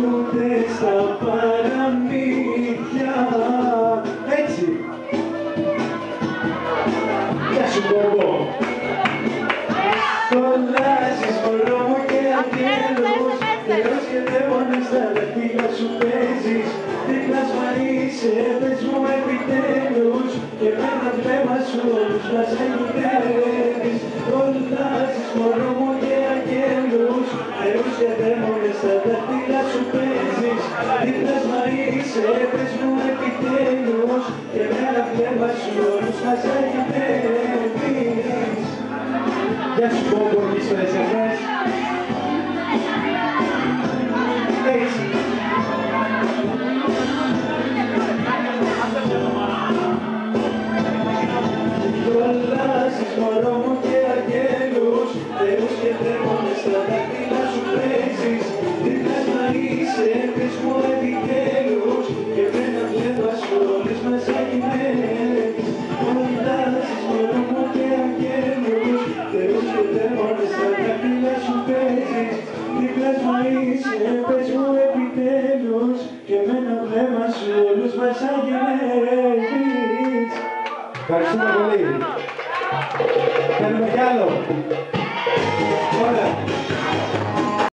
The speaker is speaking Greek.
ούτε στα παραμύθια. Έτσι. Γεια σου Μπόμπο. Κολλάζεις μωρό μου και αγγέλος, Θεός και δαίμονες στα δαχτύλια σου παίζεις. Δίπλασμα είσαι, πες μου επιτέλους, και με ένα βλέμμα σου όλους μας αγγέλεις. Κολλάζεις μωρό μου και αγγέλους, Θεός και δαίμονες στα δαχτύλια σου παίζεις. Δίπλασμα είσαι, πες μου επιτέλους, και με ένα βλέμμα σου όλους μας αγγέλεις. Γεια σου Μπόμπο, εμείς στο SMS. Έτσι. Κολλάζεις μωρό μου και αγγέλους, Θεούς και δαίμονες στα δάχτυλα σου παίζεις. Δίπλασμα είσαι, πες μου επιτέλους, και με ένα βλέμμα σου όλες μας αγγέλεις. Κολλάζεις μωρό μου και αγγέλους, Θεούς και δαίμονες στα δάχτυλα σου παίζεις. Δίπλασμα είσαι, πες μου επιτέλους, και με ένα βλέμμα σου όλους μας αγγέλεις. Ευχαριστούμε πολύ. Θέλουμε κι άλλο. Ωραία.